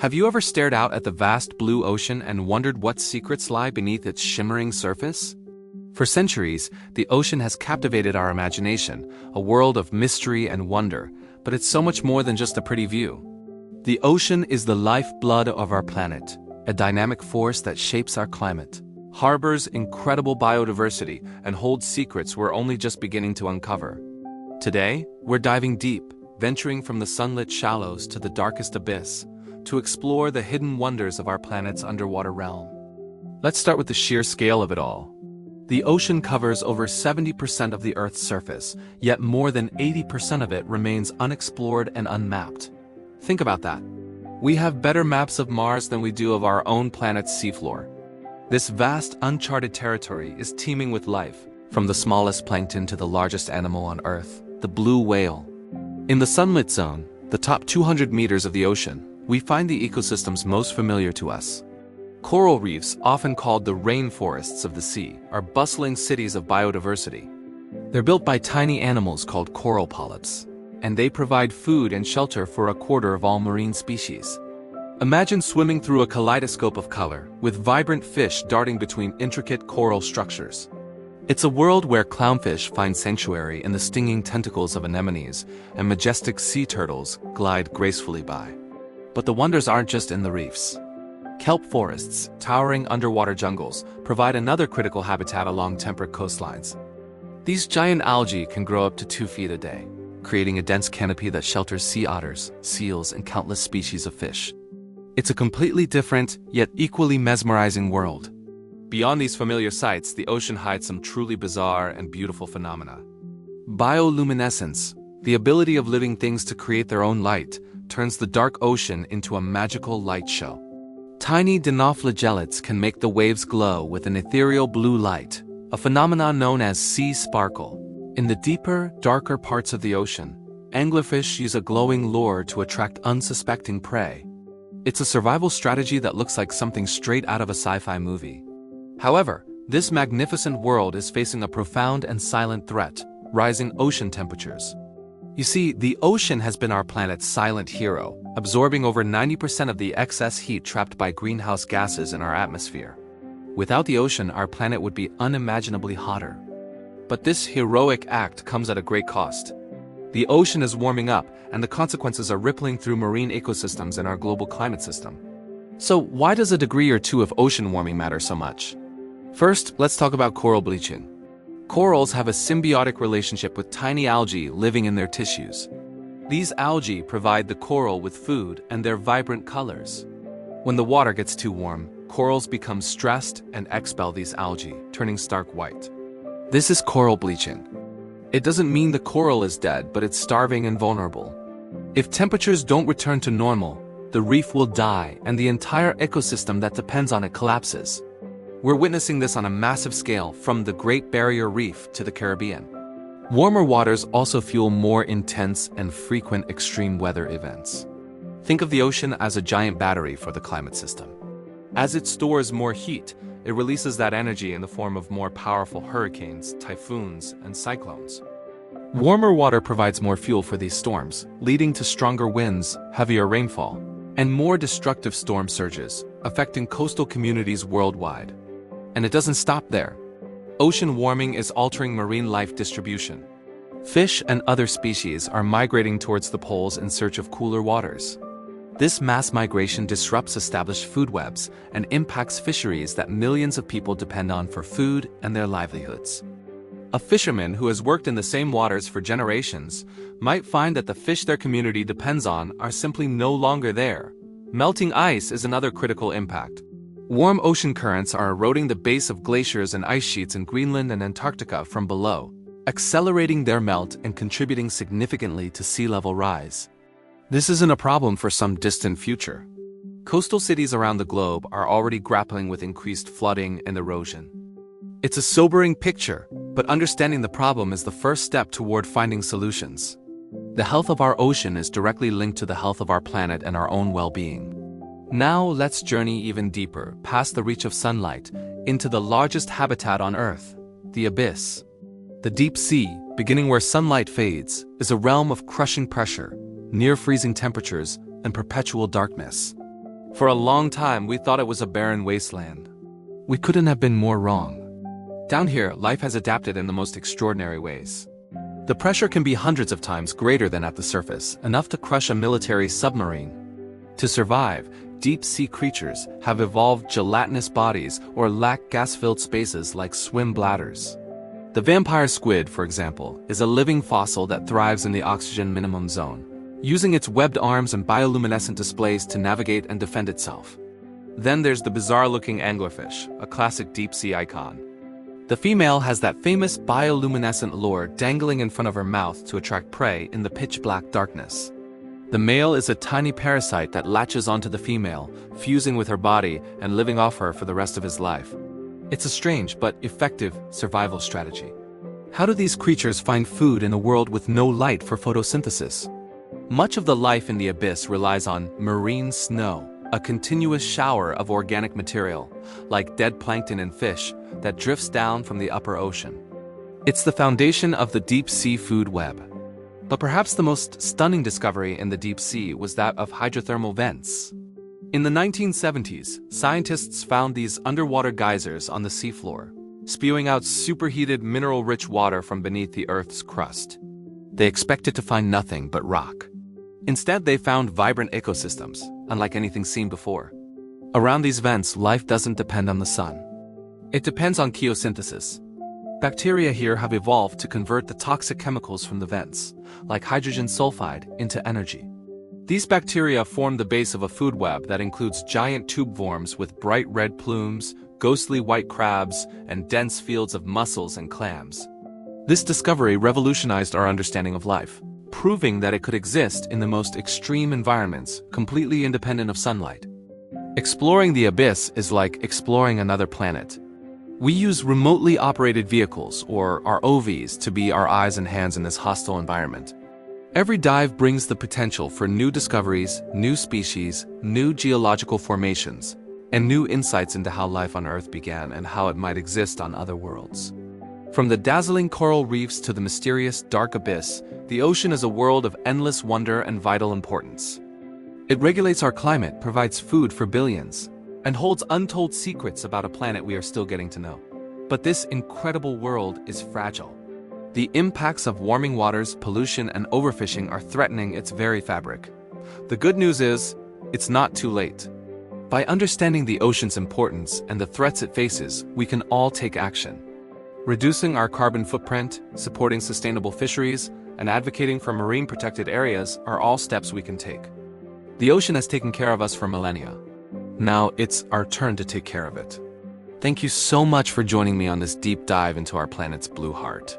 Have you ever stared out at the vast blue ocean and wondered what secrets lie beneath its shimmering surface? For centuries, the ocean has captivated our imagination, a world of mystery and wonder, but it's so much more than just a pretty view. The ocean is the lifeblood of our planet, a dynamic force that shapes our climate, harbors incredible biodiversity, and holds secrets we're only just beginning to uncover. Today, we're diving deep, venturing from the sunlit shallows to the darkest abyss, to explore the hidden wonders of our planet's underwater realm. Let's start with the sheer scale of it all. The ocean covers over 70% of the Earth's surface, yet more than 80% of it remains unexplored and unmapped. Think about that. We have better maps of Mars than we do of our own planet's seafloor. This vast, uncharted territory is teeming with life, from the smallest plankton to the largest animal on Earth, the blue whale. In the sunlit zone, the top 200 meters of the ocean, we find the ecosystems most familiar to us. Coral reefs, often called the rainforests of the sea, are bustling cities of biodiversity. They're built by tiny animals called coral polyps, and they provide food and shelter for a quarter of all marine species. Imagine swimming through a kaleidoscope of color, with vibrant fish darting between intricate coral structures. It's a world where clownfish find sanctuary in the stinging tentacles of anemones, and majestic sea turtles glide gracefully by. But the wonders aren't just in the reefs. Kelp forests, towering underwater jungles, provide another critical habitat along temperate coastlines. These giant algae can grow up to 2 feet a day, creating a dense canopy that shelters sea otters, seals, and countless species of fish. It's a completely different, yet equally mesmerizing world. Beyond these familiar sights, the ocean hides some truly bizarre and beautiful phenomena. Bioluminescence, the ability of living things to create their own light, turns the dark ocean into a magical light show. Tiny dinoflagellates can make the waves glow with an ethereal blue light, a phenomenon known as sea sparkle. In the deeper, darker parts of the ocean, anglerfish use a glowing lure to attract unsuspecting prey. It's a survival strategy that looks like something straight out of a sci-fi movie. However, this magnificent world is facing a profound and silent threat: rising ocean temperatures. You see, the ocean has been our planet's silent hero, absorbing over 90% of the excess heat trapped by greenhouse gases in our atmosphere. Without the ocean, our planet would be unimaginably hotter. But this heroic act comes at a great cost. The ocean is warming up, and the consequences are rippling through marine ecosystems in our global climate system. So why does a degree or two of ocean warming matter so much? First, let's talk about coral bleaching. Corals have a symbiotic relationship with tiny algae living in their tissues. These algae provide the coral with food and their vibrant colors. When the water gets too warm, corals become stressed and expel these algae, turning stark white. This is coral bleaching. It doesn't mean the coral is dead, but it's starving and vulnerable. If temperatures don't return to normal, the reef will die and the entire ecosystem that depends on it collapses. We're witnessing this on a massive scale, from the Great Barrier Reef to the Caribbean. Warmer waters also fuel more intense and frequent extreme weather events. Think of the ocean as a giant battery for the climate system. As it stores more heat, it releases that energy in the form of more powerful hurricanes, typhoons, and cyclones. Warmer water provides more fuel for these storms, leading to stronger winds, heavier rainfall, and more destructive storm surges, affecting coastal communities worldwide. And it doesn't stop there. Ocean warming is altering marine life distribution. Fish and other species are migrating towards the poles in search of cooler waters. This mass migration disrupts established food webs and impacts fisheries that millions of people depend on for food and their livelihoods. A fisherman who has worked in the same waters for generations might find that the fish their community depends on are simply no longer there. Melting ice is another critical impact. Warm ocean currents are eroding the base of glaciers and ice sheets in Greenland and Antarctica from below, accelerating their melt and contributing significantly to sea level rise. This isn't a problem for some distant future. Coastal cities around the globe are already grappling with increased flooding and erosion. It's a sobering picture, but understanding the problem is the first step toward finding solutions. The health of our ocean is directly linked to the health of our planet and our own well-being. Now let's journey even deeper, past the reach of sunlight, into the largest habitat on Earth, the abyss. The deep sea, beginning where sunlight fades, is a realm of crushing pressure, near freezing temperatures, and perpetual darkness. For a long time, we thought it was a barren wasteland. We couldn't have been more wrong. Down here, life has adapted in the most extraordinary ways. The pressure can be hundreds of times greater than at the surface, enough to crush a military submarine. To survive, deep-sea creatures have evolved gelatinous bodies or lack gas-filled spaces like swim bladders. The vampire squid, for example, is a living fossil that thrives in the oxygen minimum zone, using its webbed arms and bioluminescent displays to navigate and defend itself. Then there's the bizarre-looking anglerfish, a classic deep-sea icon. The female has that famous bioluminescent lure dangling in front of her mouth to attract prey in the pitch-black darkness. The male is a tiny parasite that latches onto the female, fusing with her body and living off her for the rest of his life. It's a strange but effective survival strategy. How do these creatures find food in a world with no light for photosynthesis? Much of the life in the abyss relies on marine snow, a continuous shower of organic material, like dead plankton and fish, that drifts down from the upper ocean. It's the foundation of the deep-sea food web. But perhaps the most stunning discovery in the deep sea was that of hydrothermal vents. In the 1970s, scientists found these underwater geysers on the seafloor, spewing out superheated mineral-rich water from beneath the Earth's crust. They expected to find nothing but rock. Instead, they found vibrant ecosystems, unlike anything seen before. Around these vents, life doesn't depend on the sun. It depends on chemosynthesis. Bacteria here have evolved to convert the toxic chemicals from the vents, like hydrogen sulfide, into energy. These bacteria form the base of a food web that includes giant tube worms with bright red plumes, ghostly white crabs, and dense fields of mussels and clams. This discovery revolutionized our understanding of life, proving that it could exist in the most extreme environments, completely independent of sunlight. Exploring the abyss is like exploring another planet. We use remotely operated vehicles, or ROVs, to be our eyes and hands in this hostile environment. Every dive brings the potential for new discoveries, new species, new geological formations, and new insights into how life on Earth began and how it might exist on other worlds. From the dazzling coral reefs to the mysterious dark abyss, the ocean is a world of endless wonder and vital importance. It regulates our climate, provides food for billions, and holds untold secrets about a planet we are still getting to know. But this incredible world is fragile. The impacts of warming waters, pollution, and overfishing are threatening its very fabric. The good news is, it's not too late. By understanding the ocean's importance and the threats it faces, we can all take action. Reducing our carbon footprint, supporting sustainable fisheries, and advocating for marine protected areas are all steps we can take. The ocean has taken care of us for millennia. Now it's our turn to take care of it. Thank you so much for joining me on this deep dive into our planet's blue heart.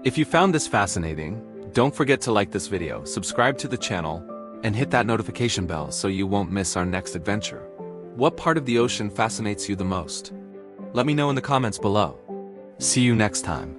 If you found this fascinating, don't forget to like this video, subscribe to the channel, and hit that notification bell so you won't miss our next adventure. What part of the ocean fascinates you the most? Let me know in the comments below. See you next time.